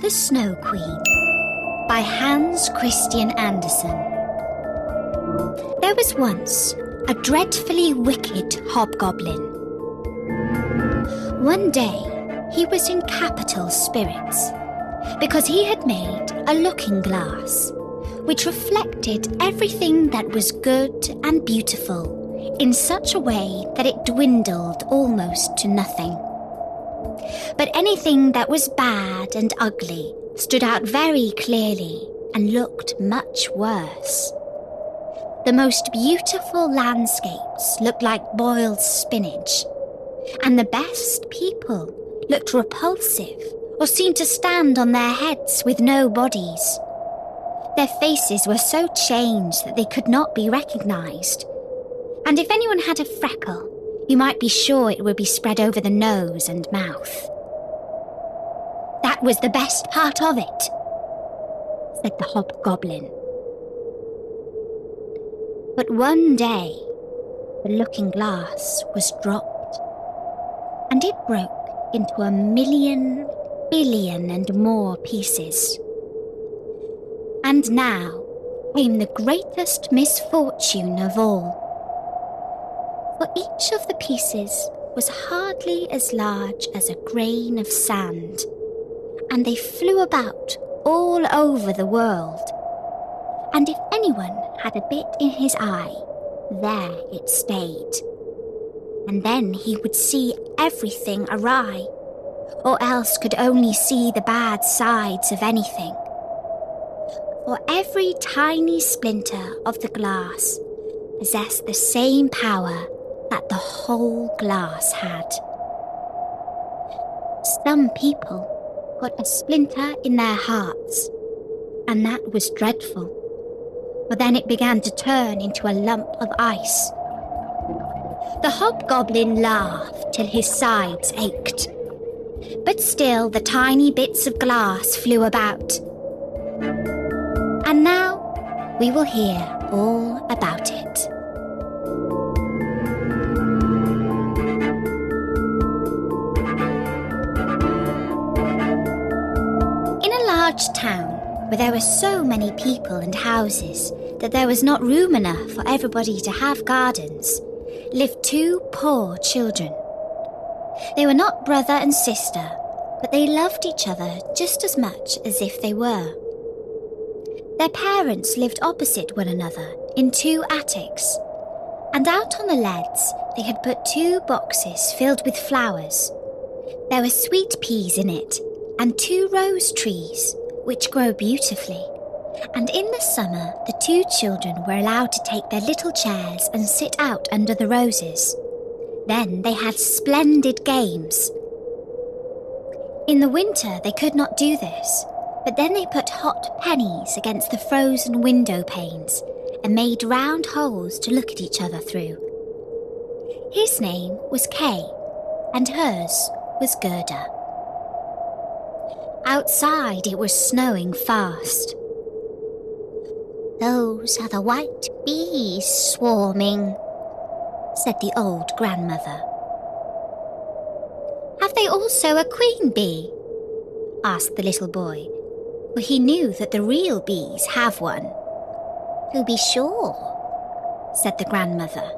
The Snow Queen by Hans Christian Andersen. There was once a dreadfully wicked hobgoblin. One day he was in capital spirits because he had made a looking glass which reflected everything that was good and beautiful in such a way that it dwindled almost to nothing. But anything that was bad and ugly stood out very clearly and looked much worse. The most beautiful landscapes looked like boiled spinach, and the best people looked repulsive or seemed to stand on their heads with no bodies. Their faces were so changed that they could not be recognized, and if anyone had a freckle, you might be sure it would be spread over the nose and mouth. That was the best part of it, said the hobgoblin. But one day, the looking glass was dropped, and it broke into 1,000,000 billion and more pieces. And now came the greatest misfortune of all. For each of the pieces was hardly as large as a grain of sand, and they flew about all over the world. And if anyone had a bit in his eye, there it stayed. And then he would see everything awry, or else could only see the bad sides of anything. For every tiny splinter of the glass possessed the same power that the whole glass had. Some people got a splinter in their hearts, and that was dreadful, for then it began to turn into a lump of ice. The hobgoblin laughed till his sides ached, but still the tiny bits of glass flew about. And now we will hear all about it. Large town where there were so many people and houses that there was not room enough for everybody to have gardens, lived 2 poor children. They were not brother and sister, but they loved each other just as much as if they were. Their parents lived opposite one another in 2 attics, and out on the leads they had put 2 boxes filled with flowers. There were sweet peas in it, and 2 rose trees, which grow beautifully. And in the summer, the 2 children were allowed to take their little chairs and sit out under the roses. Then they had splendid games. In the winter, they could not do this, but then they put hot pennies against the frozen window panes and made round holes to look at each other through. His name was Kay, and hers was Gerda. Outside it was snowing fast. "Those are the white bees swarming," said the old grandmother. "Have they also a queen bee?" asked the little boy, for he knew that the real bees have one. "To be sure," said the grandmother.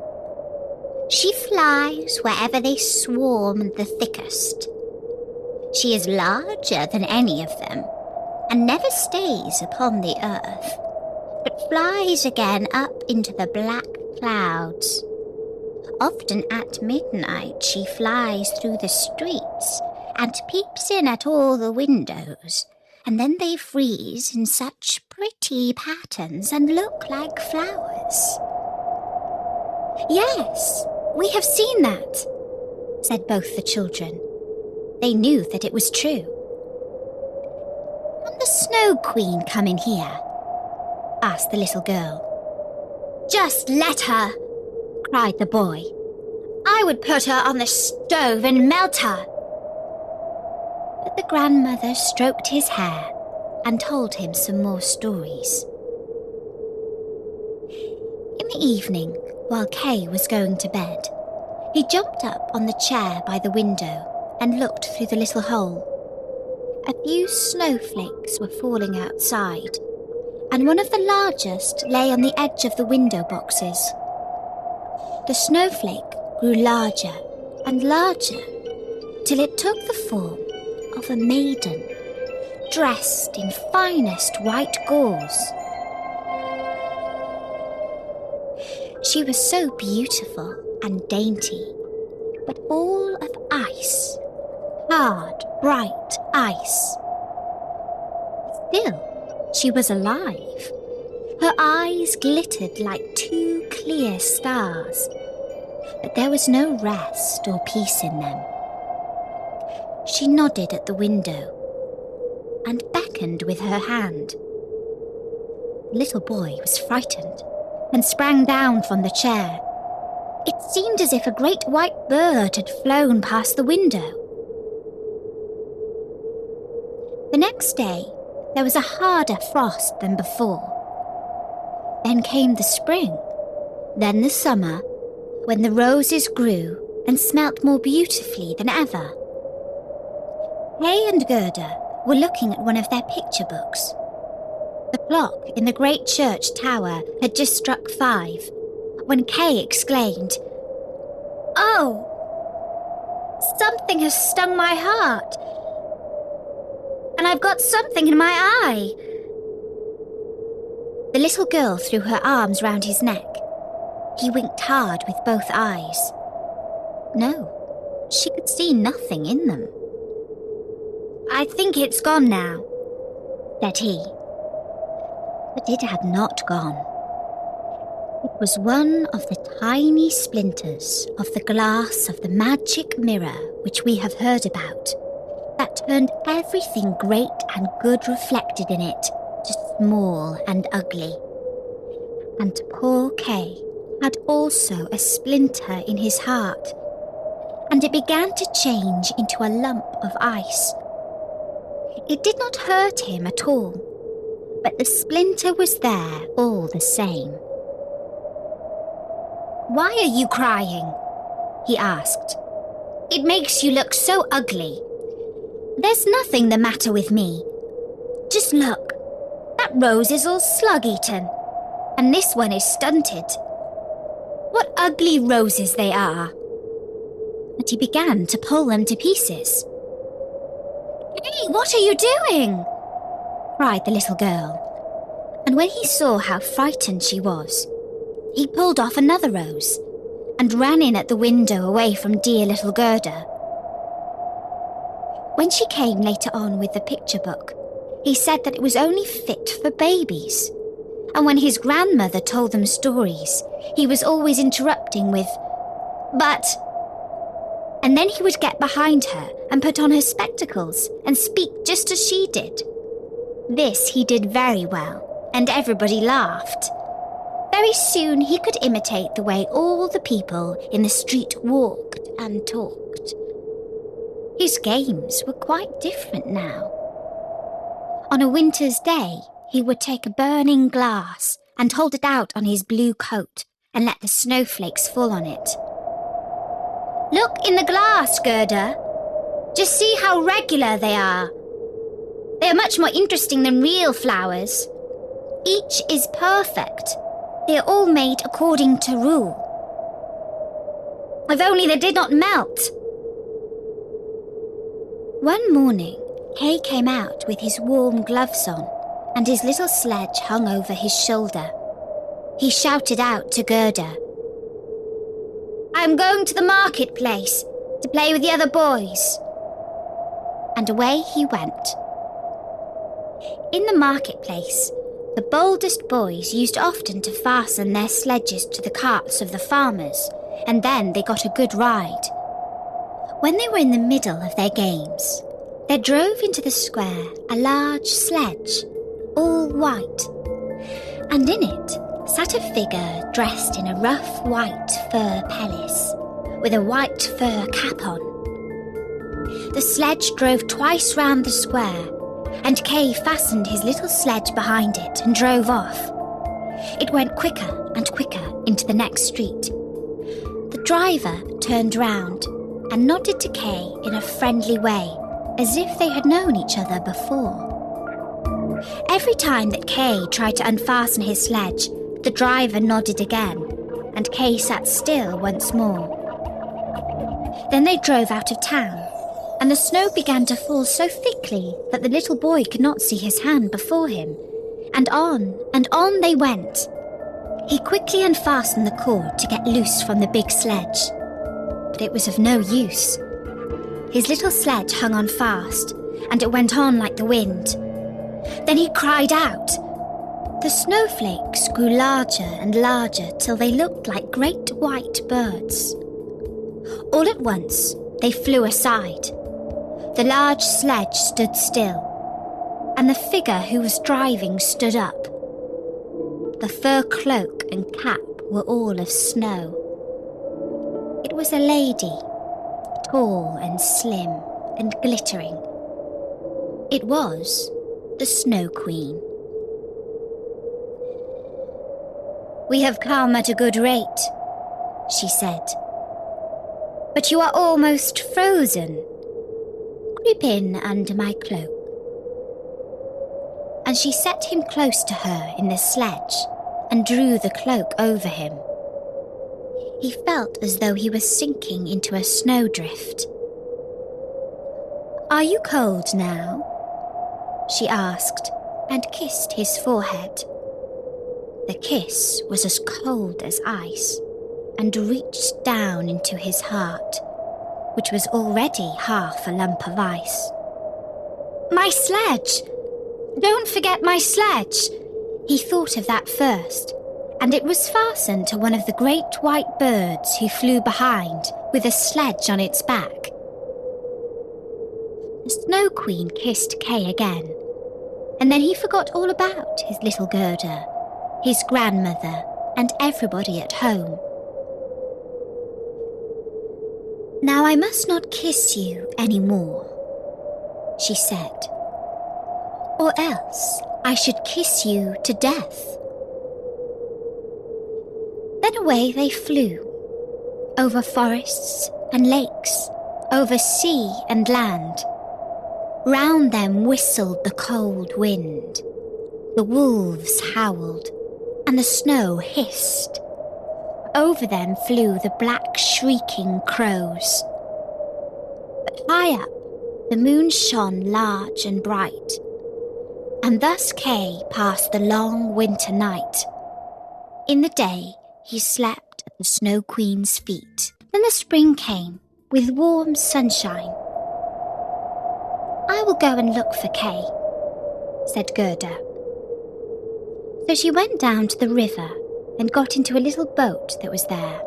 "She flies wherever they swarm the thickest. She is larger than any of them, and never stays upon the earth, but flies again up into the black clouds. Often at midnight she flies through the streets and peeps in at all the windows, and then they freeze in such pretty patterns and look like flowers." "Yes, we have seen that," said both the children. They knew that it was true. "Can the Snow Queen come in here?" asked the little girl. "Just let her," cried the boy. "I would put her on the stove and melt her." But the grandmother stroked his hair and told him some more stories. In the evening, while Kay was going to bed, he jumped up on the chair by the window and looked through the little hole. a few snowflakes were falling outside, and one of the largest lay on the edge of the window boxes. The snowflake grew larger and larger till it took the form of a maiden, dressed in finest white gauze. She was so beautiful and dainty, but all of ice, hard, bright ice. Still, she was alive. Her eyes glittered like two clear stars, but there was no rest or peace in them. She nodded at the window and beckoned with her hand. The little boy was frightened and sprang down from the chair. It seemed as if a great white bird had flown past the window. The next day, there was a harder frost than before. Then came the spring, then the summer, when the roses grew and smelt more beautifully than ever. Kay and Gerda were looking at one of their picture books. The clock in the great church tower had just struck 5, when Kay exclaimed, "Oh! Something has stung my heart, and I've got something in my eye." The little girl threw her arms round his neck. He winked hard with both eyes. No, she could see nothing in them. "I think it's gone now," said he. But it had not gone. It was one of the tiny splinters of the glass of the magic mirror which we have heard about, that turned everything great and good reflected in it to small and ugly. And poor Kay had also a splinter in his heart, and it began to change into a lump of ice. It did not hurt him at all, but the splinter was there all the same. "Why are you crying?" he asked. "It makes you look so ugly." "There's nothing the matter with me. Just look, that rose is all slug-eaten, and this one is stunted. What ugly roses they are." And he began to pull them to pieces. "Hey, what are you doing?" cried the little girl. And when he saw how frightened she was, he pulled off another rose and ran in at the window away from dear little Gerda. When she came later on with the picture book, he said that it was only fit for babies. And when his grandmother told them stories, he was always interrupting with, "But..." And then he would get behind her and put on her spectacles and speak just as she did. This he did very well, and everybody laughed. Very soon he could imitate the way all the people in the street walked and talked. His games were quite different now. On a winter's day, he would take a burning glass and hold it out on his blue coat and let the snowflakes fall on it. "Look in the glass, Gerda. Just see how regular they are. They are much more interesting than real flowers. Each is perfect. They are all made according to rule. If only they did not melt." One morning, Kay came out with his warm gloves on, and his little sledge hung over his shoulder. He shouted out to Gerda, "I'm going to the marketplace to play with the other boys." And away he went. In the marketplace, the boldest boys used often to fasten their sledges to the carts of the farmers, and then they got a good ride. When they were in the middle of their games, there drove into the square a large sledge, all white, and in it sat a figure dressed in a rough white fur pelisse, with a white fur cap on. The sledge drove twice round the square, and Kay fastened his little sledge behind it and drove off. It went quicker and quicker into the next street. The driver turned round and nodded to Kay in a friendly way as if they had known each other before. Every time that Kay tried to unfasten his sledge, the driver nodded again, and Kay sat still once more. Then they drove out of town, and the snow began to fall so thickly that the little boy could not see his hand before him, and on they went. He quickly unfastened the cord to get loose from the big sledge, but it was of no use. His little sledge hung on fast, and it went on like the wind. Then he cried out. The snowflakes grew larger and larger till they looked like great white birds. All at once, they flew aside. The large sledge stood still, and the figure who was driving stood up. The fur cloak and cap were all of snow. It was a lady, tall and slim and glittering. It was the Snow Queen. "We have come at a good rate," she said. "But you are almost frozen. Creep in under my cloak." And she set him close to her in the sledge and drew the cloak over him. He felt as though he was sinking into a snowdrift. "Are you cold now?" she asked, and kissed his forehead. The kiss was as cold as ice, and reached down into his heart, which was already half a lump of ice. "My sledge! Don't forget my sledge!" He thought of that first, and it was fastened to one of the great white birds who flew behind with a sledge on its back. The Snow Queen kissed Kay again, and then he forgot all about his little Gerda, his grandmother, and everybody at home. "Now I must not kiss you any more," she said, "or else I should kiss you to death." Then away they flew, over forests and lakes, over sea and land. Round them whistled the cold wind. The wolves howled, and the snow hissed. Over them flew the black shrieking crows. But high up, the moon shone large and bright, and thus Kay passed the long winter night. In the day, he slept at the Snow Queen's feet. Then the spring came, with warm sunshine. "I will go and look for Kay," said Gerda. So she went down to the river and got into a little boat that was there.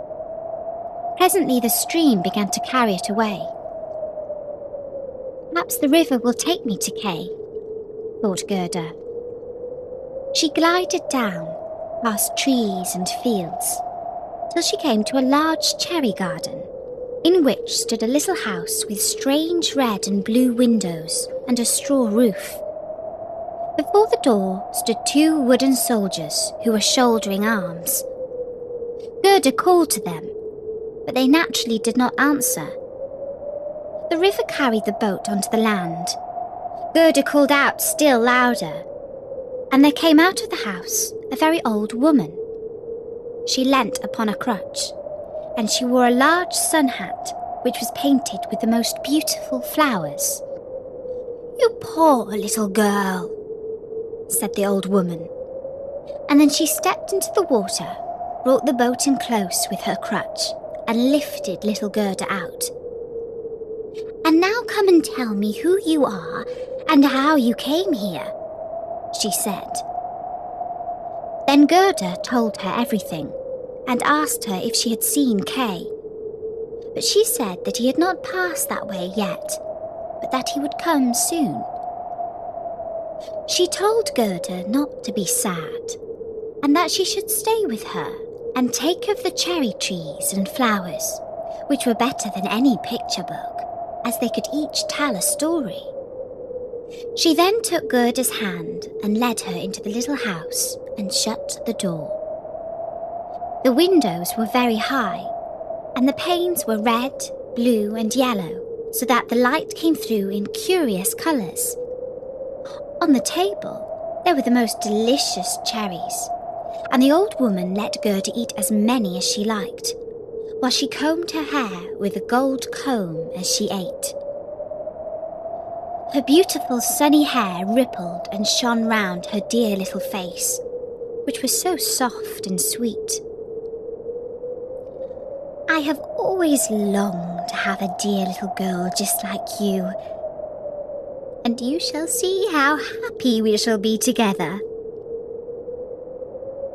Presently the stream began to carry it away. "Perhaps the river will take me to Kay," thought Gerda. She glided down, past trees and fields, till she came to a large cherry garden, in which stood a little house with strange red and blue windows and a straw roof. Before the door stood 2 wooden soldiers who were shouldering arms. Gerda called to them, but they naturally did not answer. The river carried the boat onto the land. Gerda called out still louder, and there came out of the house a very old woman. She leant upon a crutch, and she wore a large sun hat which was painted with the most beautiful flowers. "You poor little girl," said the old woman, and then she stepped into the water, brought the boat in close with her crutch, and lifted little Gerda out. "And now come and tell me who you are and how you came here," she said. Then Gerda told her everything, and asked her if she had seen Kay. But she said that he had not passed that way yet, but that he would come soon. She told Gerda not to be sad, and that she should stay with her and take of the cherry trees and flowers, which were better than any picture book, as they could each tell a story. She then took Gerda's hand and led her into the little house and shut the door. The windows were very high, and the panes were red, blue, and yellow, so that the light came through in curious colours. On the table, there were the most delicious cherries, and the old woman let Gerda eat as many as she liked, while she combed her hair with a gold comb as she ate. Her beautiful sunny hair rippled and shone round her dear little face, which was so soft and sweet. I have always longed to have a dear little girl just like you, and you shall see how happy we shall be together.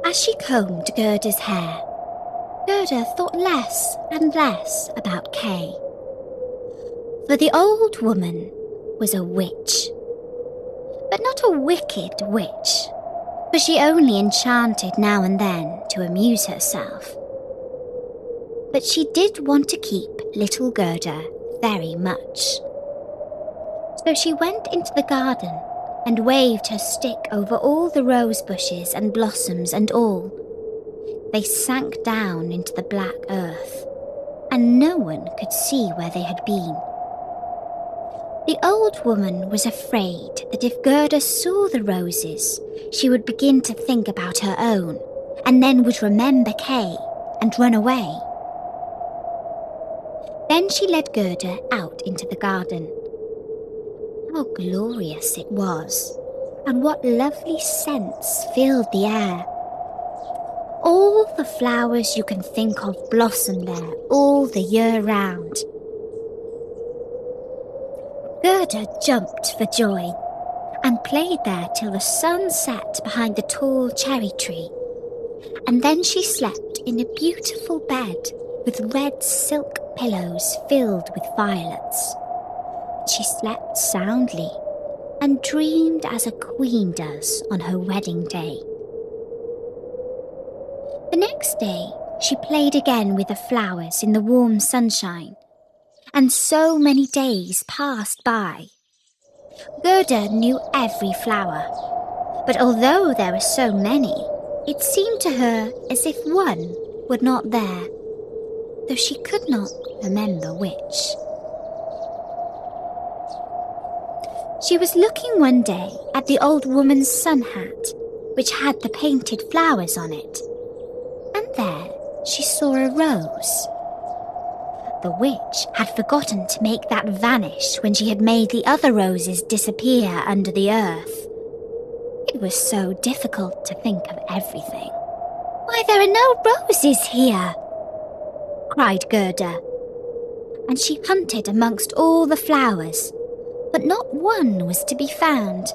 As she combed Gerda's hair, Gerda thought less and less about Kay. For the old woman was a witch, but not a wicked witch, for she only enchanted now and then to amuse herself. But she did want to keep little Gerda very much. So she went into the garden and waved her stick over all the rose bushes and blossoms and all. They sank down into the black earth, and no one could see where they had been. The old woman was afraid that if Gerda saw the roses, she would begin to think about her own, and then would remember Kay and run away. Then she led Gerda out into the garden. How glorious it was, and what lovely scents filled the air. All the flowers you can think of blossom there all the year round. Gerda jumped for joy and played there till the sun set behind the tall cherry tree, and then she slept in a beautiful bed with red silk pillows filled with violets. She slept soundly and dreamed as a queen does on her wedding day. The next day, she played again with the flowers in the warm sunshine, and so many days passed by. Gerda knew every flower, but although there were so many, it seemed to her as if one were not there, though she could not remember which. She was looking one day at the old woman's sun hat, which had the painted flowers on it, and there she saw a rose. The witch had forgotten to make that vanish when she had made the other roses disappear under the earth. It was so difficult to think of everything. "Why, there are no roses here!" cried Gerda, and she hunted amongst all the flowers, but not one was to be found.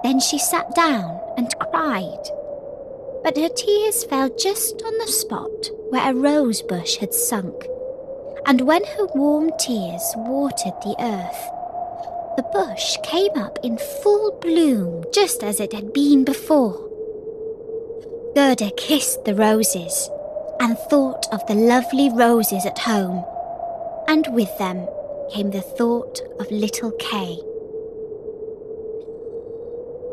Then she sat down and cried, but her tears fell just on the spot where a rose bush had sunk, and when her warm tears watered the earth, the bush came up in full bloom just as it had been before. Gerda kissed the roses and thought of the lovely roses at home, and with them came the thought of little Kay.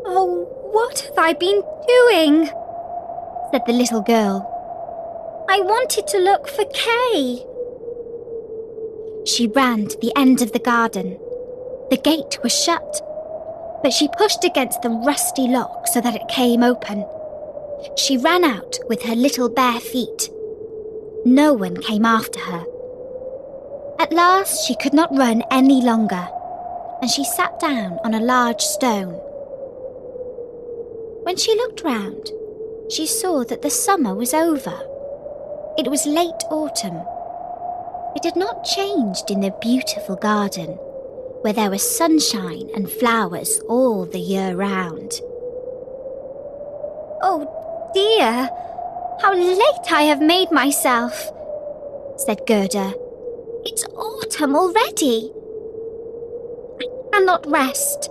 "Oh, what have I been doing?" said the little girl. "I wanted to look for Kay." She ran to the end of the garden. The gate was shut, but she pushed against the rusty lock so that it came open. She ran out with her little bare feet. No one came after her. At last she could not run any longer, and she sat down on a large stone. When she looked round, she saw that the summer was over. It was late autumn. It had not changed in the beautiful garden, where there was sunshine and flowers all the year round. "Oh dear, how late I have made myself," said Gerda. "It's autumn already. I cannot rest."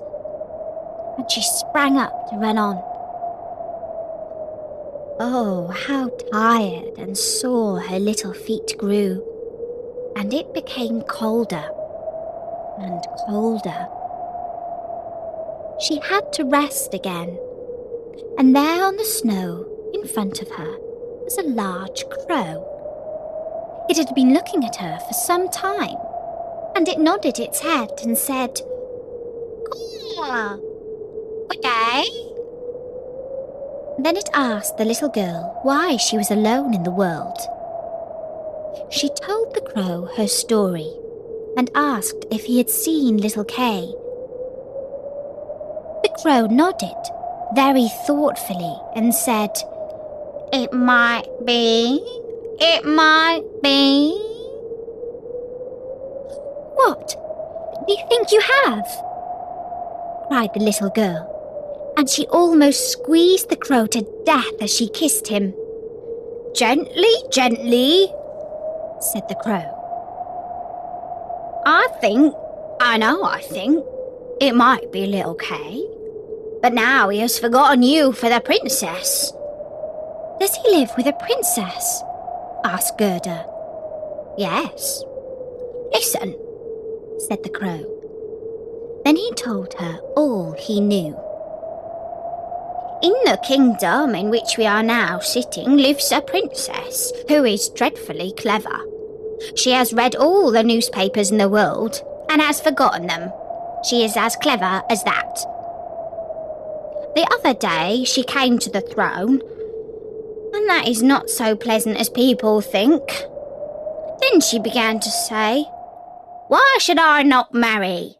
And she sprang up to run on. Oh, how tired and sore her little feet grew, and it became colder and colder. She had to rest again, and there on the snow in front of her was a large crow. It had been looking at her for some time, and it nodded its head and said, "Ah, good day." Then it asked the little girl why she was alone in the world. She told the crow her story and asked if he had seen little Kay. The crow nodded very thoughtfully and said, "It might be, it might be." "What? Do you think you have?" cried the little girl, and she almost squeezed the crow to death as she kissed him. "Gently, gently," said the crow. I think it might be little Kay, but now he has forgotten you for the princess." "Does he live with a princess?" asked Gerda. "Yes. Listen," said the crow. Then he told her all he knew. "In the kingdom in which we are now sitting lives a princess who is dreadfully clever. She has read all the newspapers in the world and has forgotten them. She is as clever as that. The other day she came to the throne, and that is not so pleasant as people think. Then she began to say, 'Why should I not marry?'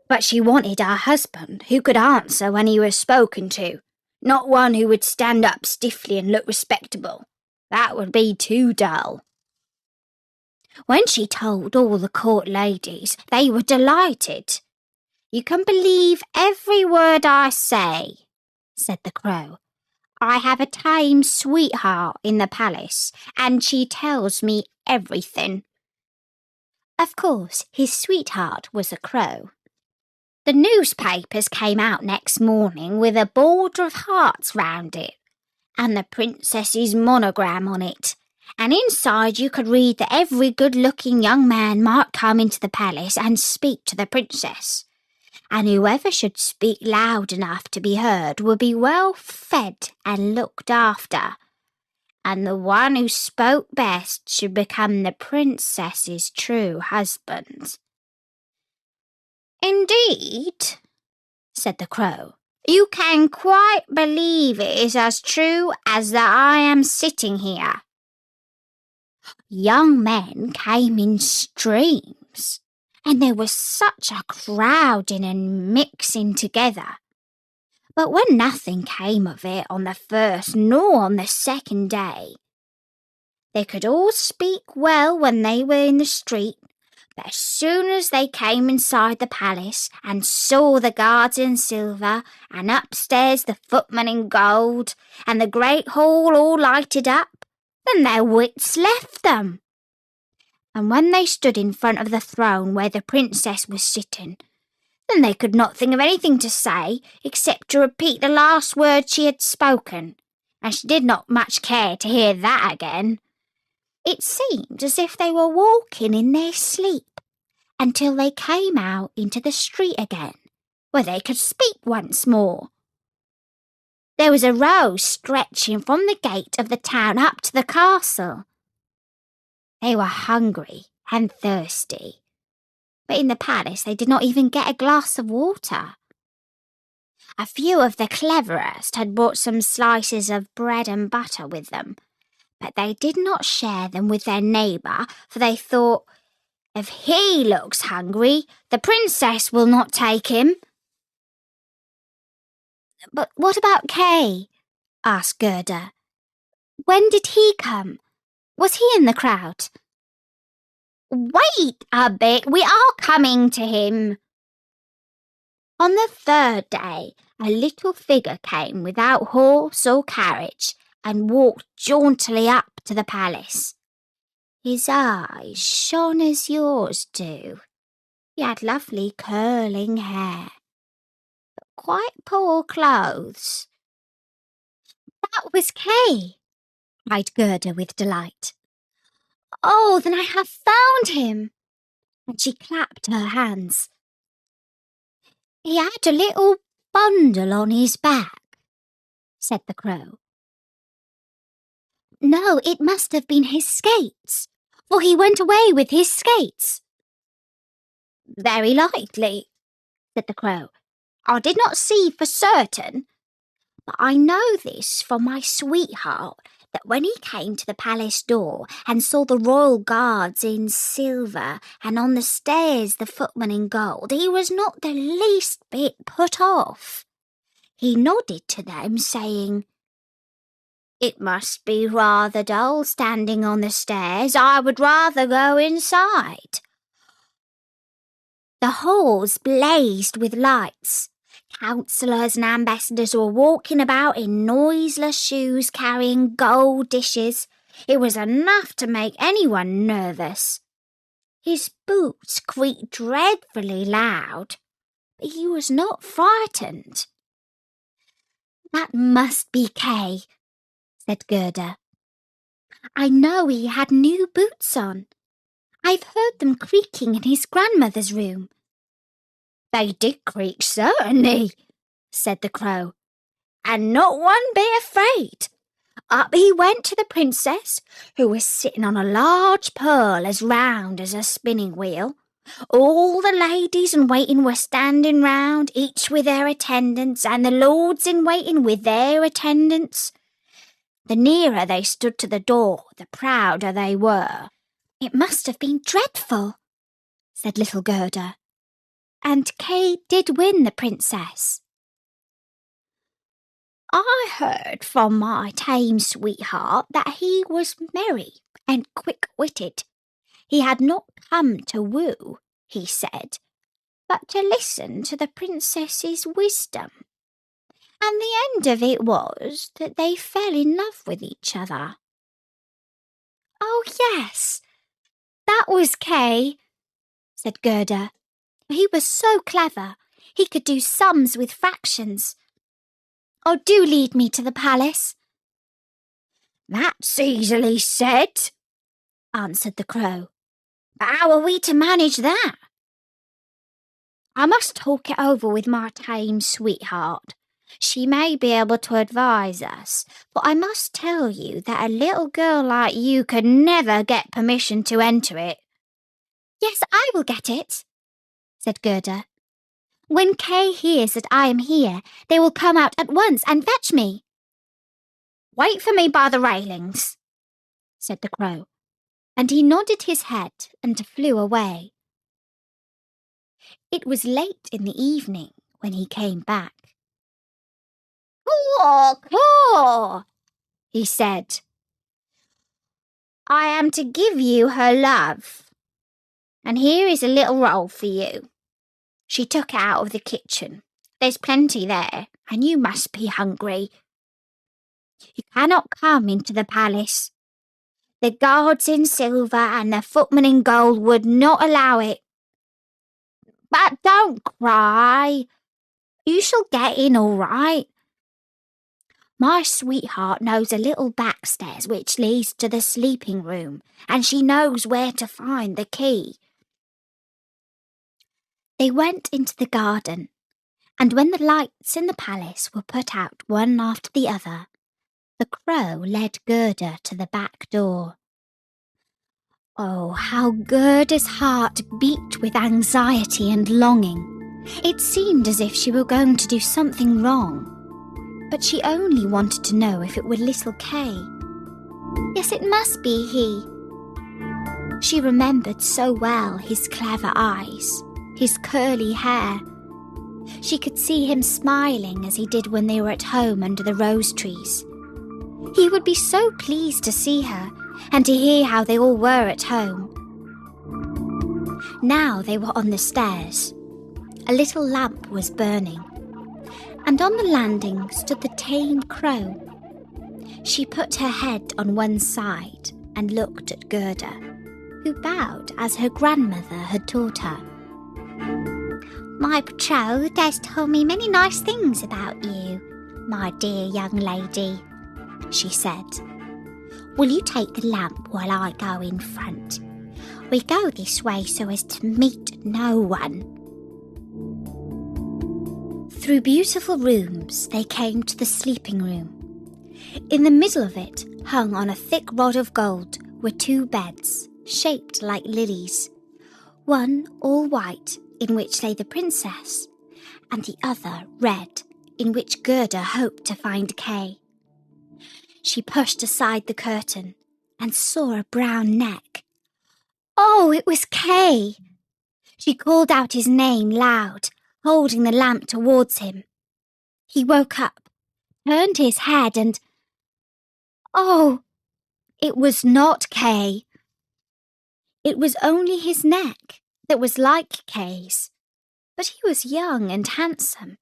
But she wanted a husband who could answer when he was spoken to, not one who would stand up stiffly and look respectable. That would be too dull. When she told all the court ladies, they were delighted. 'You can believe every word I say,' said the crow. 'I have a tame sweetheart in the palace, and she tells me everything.' Of course, his sweetheart was a crow. The newspapers came out next morning with a border of hearts round it, and the princess's monogram on it, and inside you could read that every good-looking young man might come into the palace and speak to the princess, and whoever should speak loud enough to be heard would be well fed and looked after, and the one who spoke best should become the princess's true husband." "Indeed," said the crow. "You can quite believe it is as true as that I am sitting here." Young men came in streams, and there was such a crowding and mixing together. But when nothing came of it on the first nor on the second day, they could all speak well when they were in the street, but as soon as they came inside the palace and saw the guards in silver, and upstairs the footmen in gold, and the great hall all lighted up, then their wits left them. And when they stood in front of the throne where the princess was sitting, then they could not think of anything to say except to repeat the last word she had spoken, and she did not much care to hear that again. It seemed as if they were walking in their sleep until they came out into the street again, where they could speak once more. There was a road stretching from the gate of the town up to the castle. They were hungry and thirsty, but in the palace they did not even get a glass of water. A few of the cleverest had brought some slices of bread and butter with them, but they did not share them with their neighbour, for they thought, "If he looks hungry, the princess will not take him." "But what about Kay?" asked Gerda. "When did he come? Was he in the crowd?" "Wait a bit, we are coming to him." On the third day, a little figure came without horse or carriage and walked jauntily up to the palace. His eyes shone as yours do. He had lovely curling hair, but quite poor clothes. "That was Kay," cried Gerda with delight. "Oh, then I have found him!" And she clapped her hands. "He had a little bundle on his back," said the crow. "No, it must have been his skates, for he went away with his skates." Very likely, said the Crow. I did not see for certain, but I know this from my sweetheart, that when he came to the palace door and saw the royal guards in silver and on the stairs the footman in gold, he was not the least bit put off. He nodded to them, saying, "It must be rather dull standing on the stairs. I would rather go inside." The halls blazed with lights. Councillors and ambassadors were walking about in noiseless shoes carrying gold dishes. It was enough to make anyone nervous. His boots creaked dreadfully loud, but he was not frightened. "That must be Kay," said Gerda. "I know he had new boots on. I've heard them creaking in his grandmother's room." "They did creak, certainly," said the Crow, "and not one bit afraid. Up he went to the Princess, who was sitting on a large pearl as round as a spinning wheel. All the ladies in waiting were standing round, each with their attendants, and the lords in waiting with their attendants. The nearer they stood to the door, the prouder they were." "It must have been dreadful," said little Gerda. "And Kay did win the Princess." "I heard from my tame sweetheart that he was merry and quick-witted. He had not come to woo, he said, but to listen to the Princess's wisdom. And the end of it was that they fell in love with each other." "Oh, yes, that was Kay," said Gerda. "He was so clever. He could do sums with fractions. Oh, do lead me to the palace." "That's easily said," answered the Crow. "But how are we to manage that?" "I must talk it over with my tame sweetheart. She may be able to advise us, for I must tell you that a little girl like you could never get permission to enter it." "Yes, I will get it," said Gerda. "When Kay hears that I am here, they will come out at once and fetch me." "Wait for me by the railings," said the Crow, and he nodded his head and flew away. It was late in the evening when he came back. "Caw, caw," he said. "I am to give you her love, and here is a little roll for you." She took it out of the kitchen. "There's plenty there, and you must be hungry. You cannot come into the palace. The guards in silver and the footman in gold would not allow it. But don't cry. You shall get in all right. My sweetheart knows a little backstairs which leads to the sleeping room, and she knows where to find the key." They went into the garden, and when the lights in the palace were put out one after the other, the Crow led Gerda to the back door. Oh, how Gerda's heart beat with anxiety and longing. It seemed as if she were going to do something wrong, but she only wanted to know if it were little Kay. Yes, it must be he. She remembered so well his clever eyes, his curly hair. She could see him smiling as he did when they were at home under the rose trees. He would be so pleased to see her and to hear how they all were at home. Now they were on the stairs. A little lamp was burning, and on the landing stood the tame Crow. She put her head on one side and looked at Gerda, who bowed as her grandmother had taught her. "My betrothed has told me many nice things about you, my dear young lady," she said. "Will you take the lamp while I go in front? We go this way so as to meet no one." Through beautiful rooms they came to the sleeping room. In the middle of it, hung on a thick rod of gold, were two beds, shaped like lilies, one all white in which lay the princess, and the other red, in which Gerda hoped to find Kay. She pushed aside the curtain and saw a brown neck. Oh, it was Kay! She called out his name loud, holding the lamp towards him. He woke up, turned his head and... Oh, it was not Kay. It was only his neck that was like Kay's, but he was young and handsome.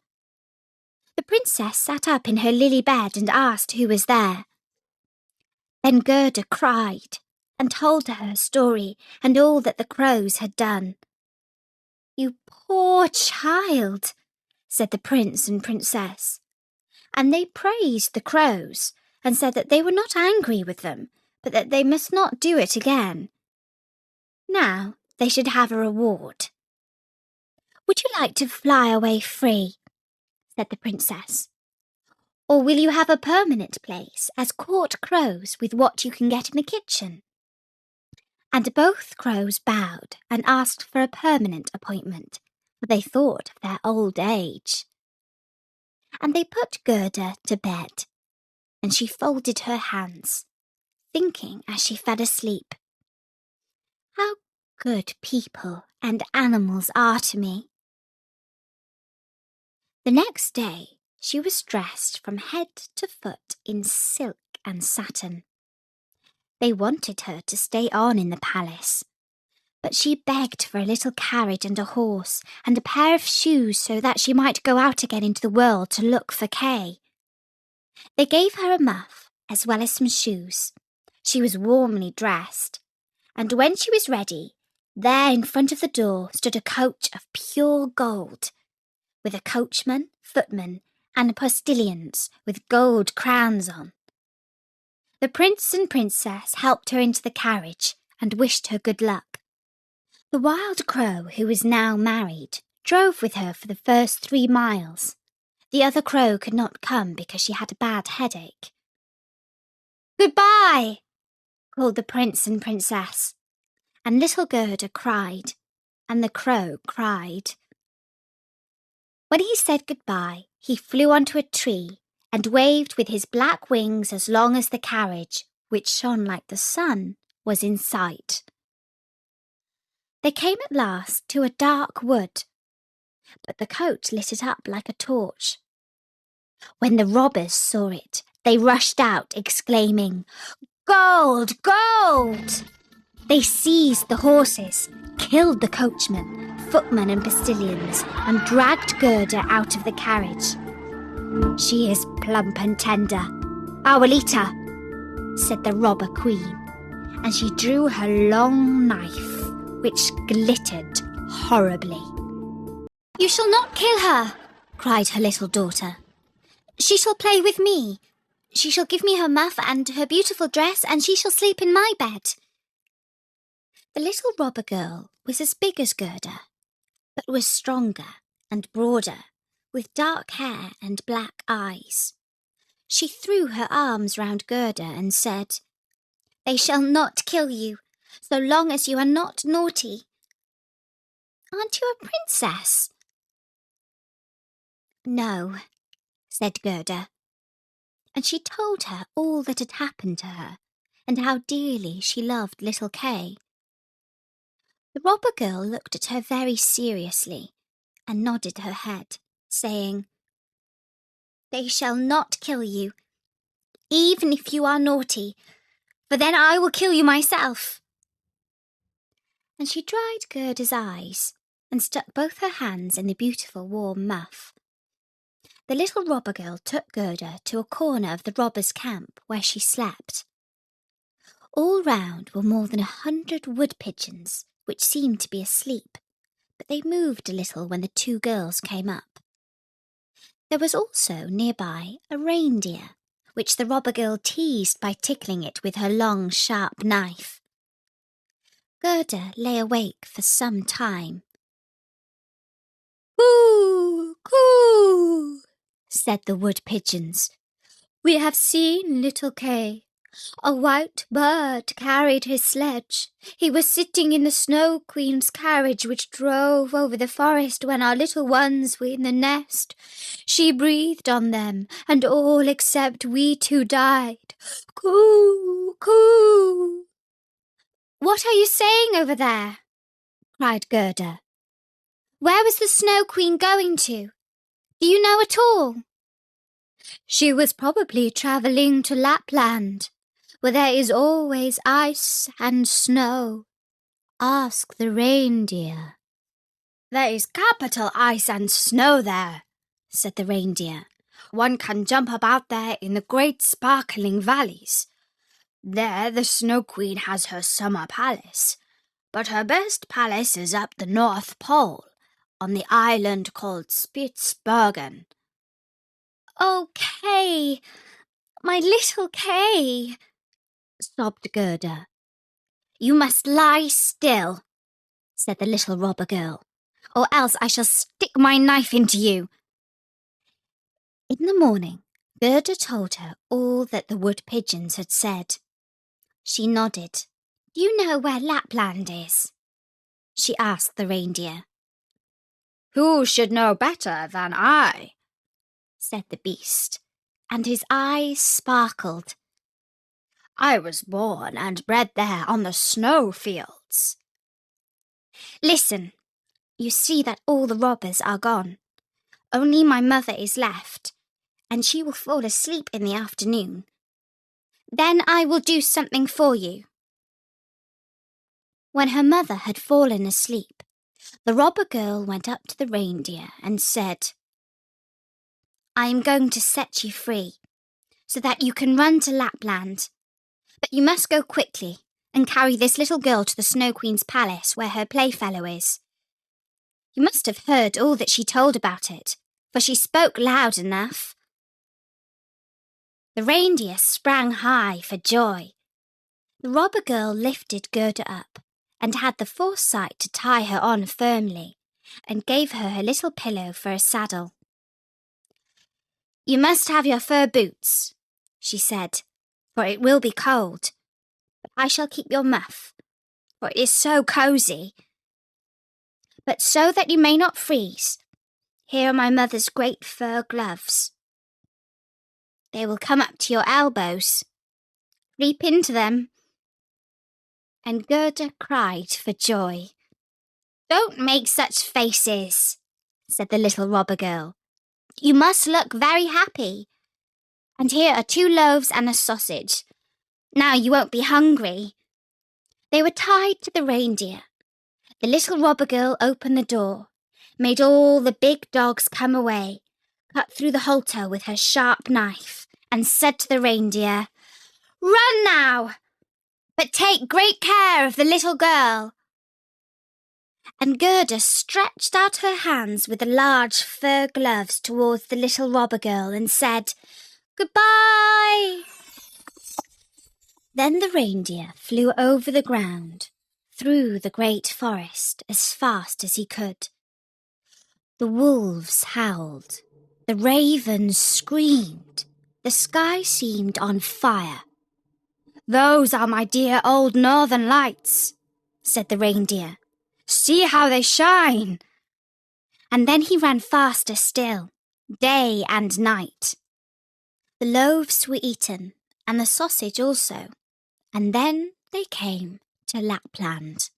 The princess sat up in her lily bed and asked who was there. Then Gerda cried and told her story and all that the crows had done. "You poor child," said the prince and princess, and they praised the crows and said that they were not angry with them, but that they must not do it again. Now they should have a reward. "Would you like to fly away free?" said the princess. "Or will you have a permanent place as court crows with what you can get in the kitchen?" And both crows bowed and asked for a permanent appointment, for they thought of their old age. And they put Gerda to bed, and she folded her hands, thinking as she fell asleep, "How good people and animals are to me." The next day she was dressed from head to foot in silk and satin. They wanted her to stay on in the palace, but she begged for a little carriage and a horse and a pair of shoes so that she might go out again into the world to look for Kay. They gave her a muff as well as some shoes. She was warmly dressed, and when she was ready, there in front of the door stood a coach of pure gold, with a coachman, footman, and postilions with gold crowns on. The prince and princess helped her into the carriage and wished her good luck. The wild crow, who was now married, drove with her for the first 3 miles. The other crow could not come because she had a bad headache. "Goodbye," called the prince and princess, and little Gerda cried, and the crow cried. When he said goodbye, he flew onto a tree and waved with his black wings as long as the carriage, which shone like the sun, was in sight. They came at last to a dark wood, but the coach lit it up like a torch. When the robbers saw it, they rushed out, exclaiming, "Gold! Gold!" They seized the horses, killed the coachman, footman and postilions, and dragged Gerda out of the carriage. "She is plump and tender, Abuelita," said the robber queen, and she drew her long knife, which glittered horribly. "You shall not kill her," cried her little daughter. "She shall play with me. She shall give me her muff and her beautiful dress, and she shall sleep in my bed." The little robber girl was as big as Gerda, but was stronger and broader, with dark hair and black eyes. She threw her arms round Gerda and said, "They shall not kill you, so long as you are not naughty." "Aren't you a princess?" "No," said Gerda, and she told her all that had happened to her and how dearly she loved little Kay. The robber girl looked at her very seriously and nodded her head, saying, "They shall not kill you, even if you are naughty, for then I will kill you myself." And she dried Gerda's eyes and stuck both her hands in the beautiful warm muff. The little robber girl took Gerda to a corner of the robbers' camp where she slept. All round were more than 100 wood pigeons, which seemed to be asleep, but they moved a little when the 2 girls came up. There was also nearby a reindeer, which the robber girl teased by tickling it with her long, sharp knife. Gerda lay awake for some time. "Coo, coo," said the wood pigeons. "We have seen little Kay, A white bird carried his sledge. He was sitting in the Snow Queen's carriage which drove over the forest when our little ones were in the nest. She breathed on them, and all except we two died. Coo! Coo! What are you saying over there? Cried Gerda. Where was the Snow Queen going to? Do you know at all? She was probably travelling to Lapland, where there is always ice and snow. Ask the reindeer. There is capital ice and snow there, said the reindeer. One can jump about there in the great sparkling valleys. There the Snow Queen has her summer palace, but her best palace is up the North Pole, on the island called Spitzbergen. Oh, Kay, my little Kay, sobbed Gerda. You must lie still, said the little robber girl, or else I shall stick my knife into you. In the morning, Gerda told her all that the wood pigeons had said. She nodded. Do you know where Lapland is? She asked the reindeer. Who should know better than I? Said the beast, and his eyes sparkled. I was born and bred there on the snow fields. Listen, you see that all the robbers are gone. Only my mother is left, and she will fall asleep in the afternoon. Then I will do something for you. When her mother had fallen asleep, the robber girl went up to the reindeer and said, I am going to set you free, so that you can run to Lapland. But you must go quickly and carry this little girl to the Snow Queen's palace where her playfellow is. You must have heard all that she told about it, for she spoke loud enough. The reindeer sprang high for joy. The robber girl lifted Gerda up and had the foresight to tie her on firmly and gave her her little pillow for a saddle. You must have your fur boots, she said, for it will be cold. But I shall keep your muff, for it is so cosy. But so that you may not freeze, here are my mother's great fur gloves. They will come up to your elbows. Leap into them. And Gerda cried for joy. Don't make such faces, said the little robber girl. You must look very happy. And here are 2 loaves and a sausage. Now you won't be hungry. They were tied to the reindeer. The little robber girl opened the door, made all the big dogs come away, cut through the halter with her sharp knife, and said to the reindeer, Run now, but take great care of the little girl. And Gerda stretched out her hands with the large fur gloves towards the little robber girl and said, Goodbye. Then the reindeer flew over the ground, through the great forest as fast as he could. The wolves howled, the ravens screamed, the sky seemed on fire. Those are my dear old northern lights, said the reindeer. See how they shine. And then he ran faster still, day and night. The loaves were eaten, and the sausage also, and then they came to Lapland.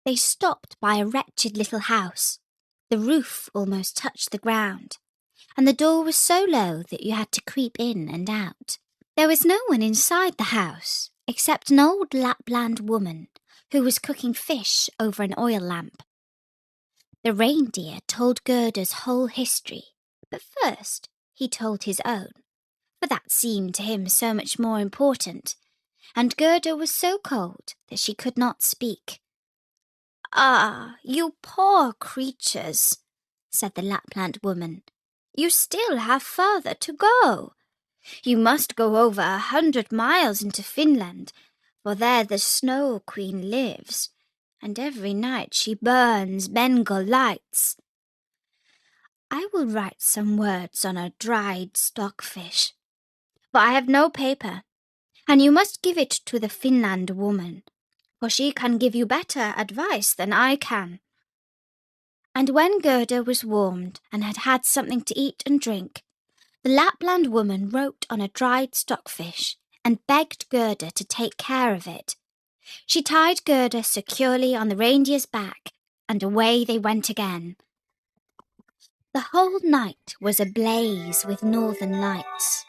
They stopped by a wretched little house. The roof almost touched the ground, and the door was so low that you had to creep in and out. There was no one inside the house except an old Lapland woman who was cooking fish over an oil lamp. The reindeer told Gerda's whole history, but first he told his own, for that seemed to him so much more important, and Gerda was so cold that she could not speak. Ah, you poor creatures, said the Lapland woman. You still have farther to go. You must go over 100 miles into Finland, for there the Snow Queen lives, and every night she burns Bengal lights. I will write some words on a dried stockfish, for I have no paper, and you must give it to the Finland woman, for she can give you better advice than I can." And when Gerda was warmed and had had something to eat and drink, the Lapland woman wrote on a dried stockfish and begged Gerda to take care of it. She tied Gerda securely on the reindeer's back, and away they went again. The whole night was ablaze with northern lights.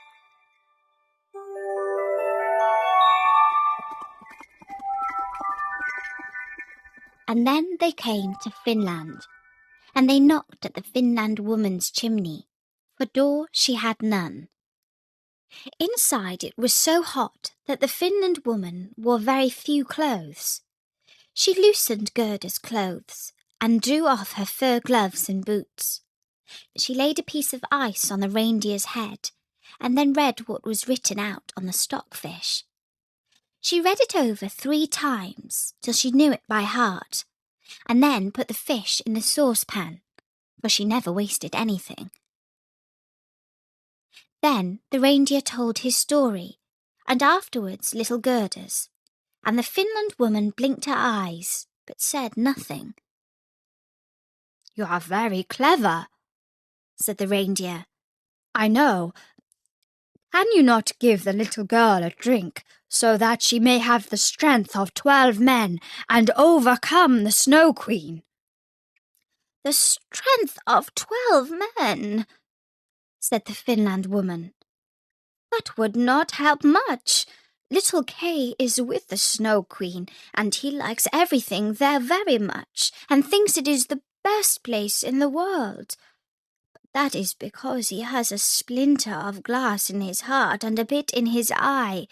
And then they came to Finland, and they knocked at the Finland woman's chimney. For door she had none. Inside it was so hot that the Finland woman wore very few clothes. She loosened Gerda's clothes and drew off her fur gloves and boots. She laid a piece of ice on the reindeer's head and then read what was written out on the stockfish. She read it over 3 times till she knew it by heart, and then put the fish in the saucepan, for she never wasted anything. Then the reindeer told his story, and afterwards little Gerda's, and the Finland woman blinked her eyes, but said nothing. "You are very clever," said the reindeer. "I know. Can you not give the little girl a drink, so that she may have the strength of 12 men and overcome the Snow Queen?" "The strength of 12 men," said the Finland woman. "That would not help much. Little Kay is with the Snow Queen, and he likes everything there very much, and thinks it is the best place in the world. But that is because he has a splinter of glass in his heart and a bit in his eye.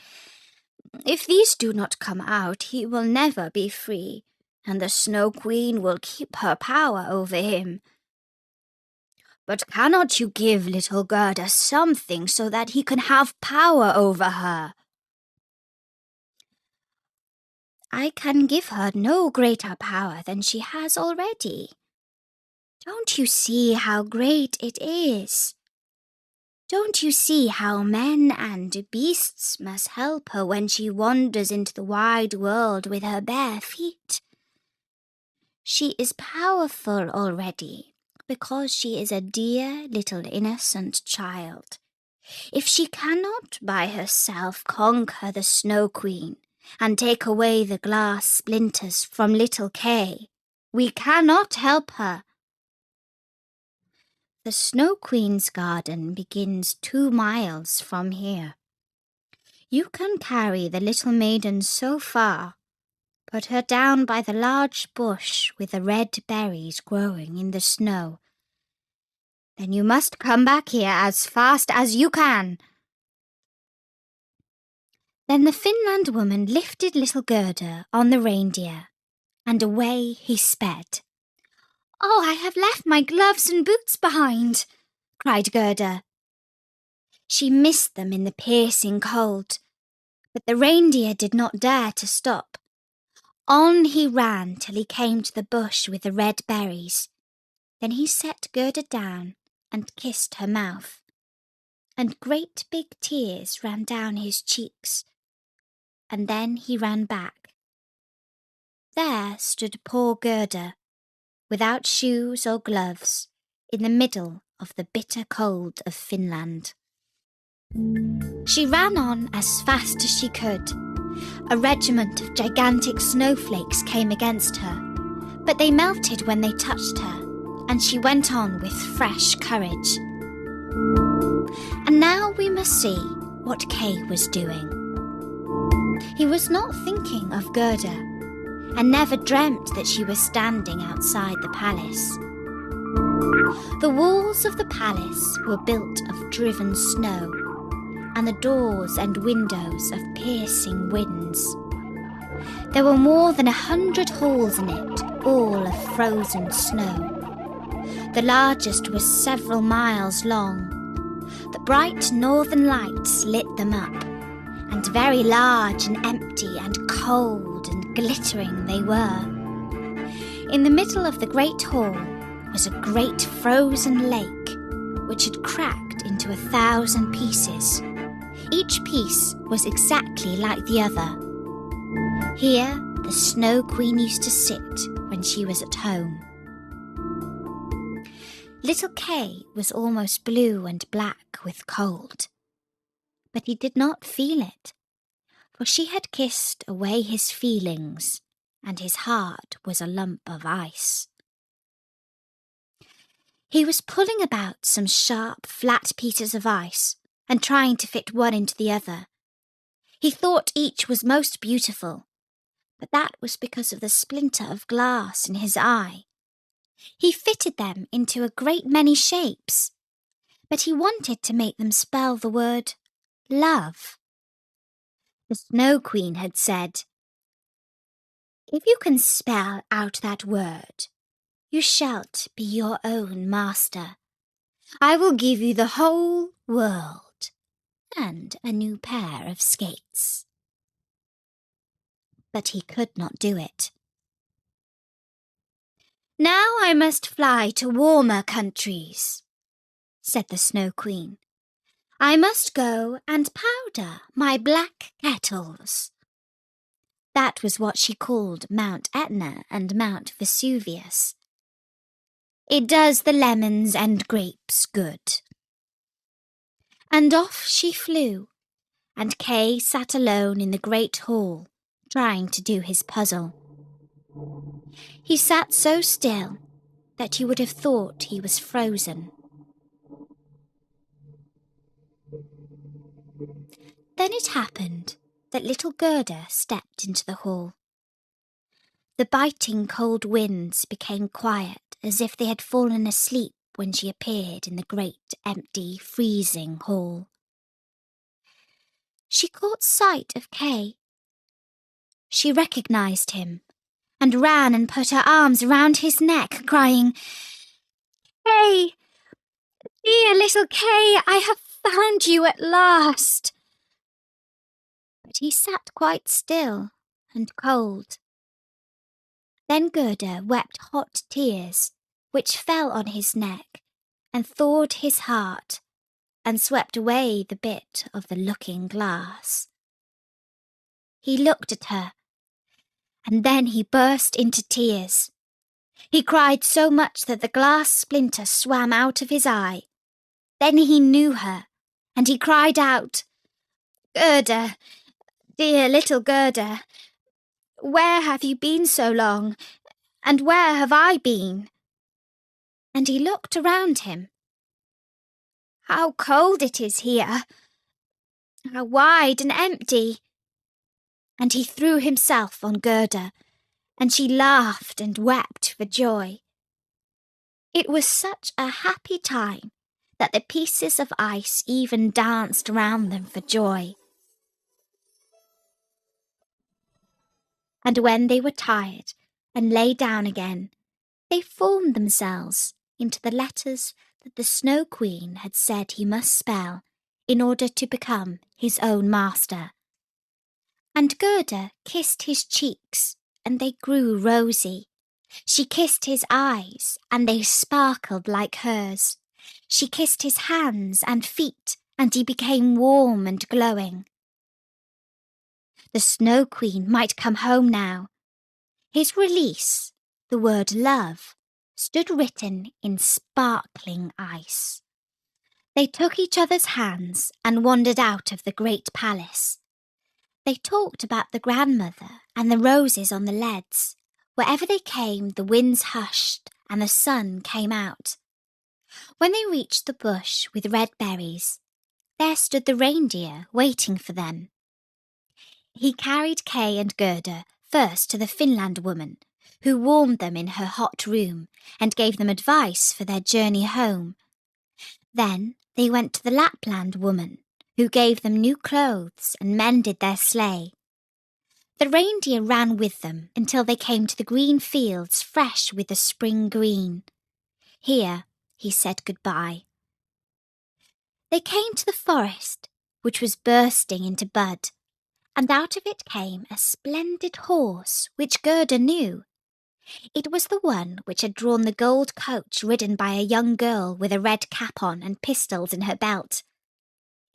If these do not come out, he will never be free, and the Snow Queen will keep her power over him." "But cannot you give little Gerda something so that he can have power over her?" "I can give her no greater power than she has already. Don't you see how great it is? Don't you see how men and beasts must help her when she wanders into the wide world with her bare feet? She is powerful already, because she is a dear little innocent child. If she cannot by herself conquer the Snow Queen and take away the glass splinters from little Kay, we cannot help her. The Snow Queen's garden begins 2 miles from here. You can carry the little maiden so far, put her down by the large bush with the red berries growing in the snow. Then you must come back here as fast as you can." Then the Finland woman lifted little Gerda on the reindeer, and away he sped. "Oh, I have left my gloves and boots behind," cried Gerda. She missed them in the piercing cold, but the reindeer did not dare to stop. On he ran till he came to the bush with the red berries. Then he set Gerda down and kissed her mouth, and great big tears ran down his cheeks. And then he ran back. There stood poor Gerda, without shoes or gloves, in the middle of the bitter cold of Finland. She ran on as fast as she could. A regiment of gigantic snowflakes came against her, but they melted when they touched her, and she went on with fresh courage. And now we must see what Kay was doing. He was not thinking of Gerda, and never dreamt that she was standing outside the palace. The walls of the palace were built of driven snow, and the doors and windows of piercing winds. There were more than 100 holes in it, all of frozen snow. The largest was several miles long. The bright northern lights lit them up, and very large and empty and cold and glittering they were. In the middle of the great hall was a great frozen lake, which had cracked into 1,000 pieces. Each piece was exactly like the other. Here, the Snow Queen used to sit when she was at home. Little Kay was almost blue and black with cold, but he did not feel it, for she had kissed away his feelings, and his heart was a lump of ice. He was pulling about some sharp, flat pieces of ice and trying to fit one into the other. He thought each was most beautiful, but that was because of the splinter of glass in his eye. He fitted them into a great many shapes, but he wanted to make them spell the word love. The Snow Queen had said, "If you can spell out that word, you shalt be your own master. I will give you the whole world and a new pair of skates." But he could not do it. "Now I must fly to warmer countries," said the Snow Queen. "I must go and powder my black kettles." That was what she called Mount Etna and Mount Vesuvius. "It does the lemons and grapes good." And off she flew, and Kay sat alone in the great hall, trying to do his puzzle. He sat so still that you would have thought he was frozen. Then it happened that little Gerda stepped into the hall. The biting cold winds became quiet, as if they had fallen asleep when she appeared in the great, empty, freezing hall. She caught sight of Kay. She recognized him and ran and put her arms around his neck, crying, "Kay, dear little Kay, I have found you at last." But he sat quite still and cold. Then Gerda wept hot tears, which fell on his neck and thawed his heart and swept away the bit of the looking-glass. He looked at her, and then he burst into tears. He cried so much that the glass splinter swam out of his eye. Then he knew her, and he cried out, "Gerda, dear little Gerda, where have you been so long, and where have I been?" And he looked around him. "How cold it is here! How wide and empty!" And he threw himself on Gerda, and she laughed and wept for joy. It was such a happy time that the pieces of ice even danced round them for joy. And when they were tired and lay down again, they formed themselves into the letters that the Snow Queen had said he must spell in order to become his own master. And Gerda kissed his cheeks, and they grew rosy. She kissed his eyes, and they sparkled like hers. She kissed his hands and feet, and he became warm and glowing. The Snow Queen might come home now. His release, the word love, stood written in sparkling ice. They took each other's hands and wandered out of the great palace. They talked about the grandmother and the roses on the leads. Wherever they came, the winds hushed and the sun came out. When they reached the bush with red berries, there stood the reindeer waiting for them. He carried Kay and Gerda first to the Finland woman, who warmed them in her hot room and gave them advice for their journey home. Then they went to the Lapland woman, who gave them new clothes and mended their sleigh. The reindeer ran with them until they came to the green fields fresh with the spring green. Here he said goodbye. They came to the forest, which was bursting into bud, and out of it came a splendid horse which Gerda knew. It was the one which had drawn the gold coach ridden by a young girl with a red cap on and pistols in her belt.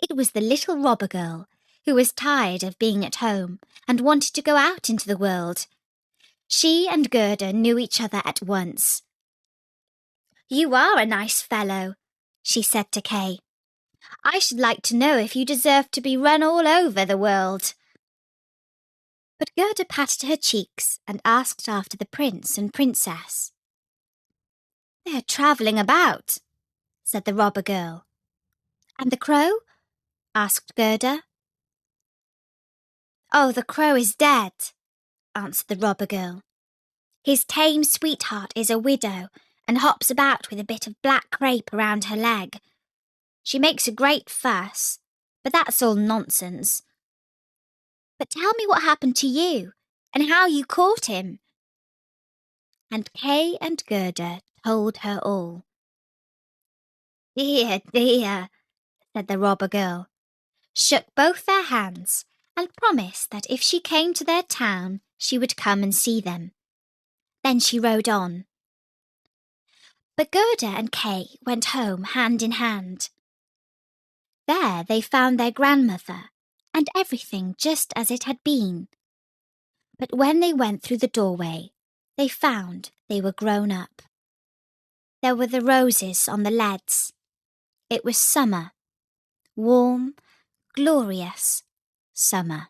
It was the little robber girl, who was tired of being at home and wanted to go out into the world. She and Gerda knew each other at once. "You are a nice fellow," she said to Kay. "I should like to know if you deserve to be run all over the world." But Gerda patted her cheeks and asked after the prince and princess. "They are travelling about," said the robber girl. "And the crow?" asked Gerda. "Oh, the crow is dead," answered the robber girl. "His tame sweetheart is a widow and hops about with a bit of black crape around her leg. She makes a great fuss, but that's all nonsense. But tell me what happened to you and how you caught him." And Kay and Gerda told her all. "Dear, dear," said the robber girl, shook both their hands, and promised that if she came to their town, she would come and see them. Then she rode on. But Gerda and Kay went home hand in hand. There they found their grandmother, and everything just as it had been. But when they went through the doorway, they found they were grown up. There were the roses on the leads. It was summer, warm, glorious summer.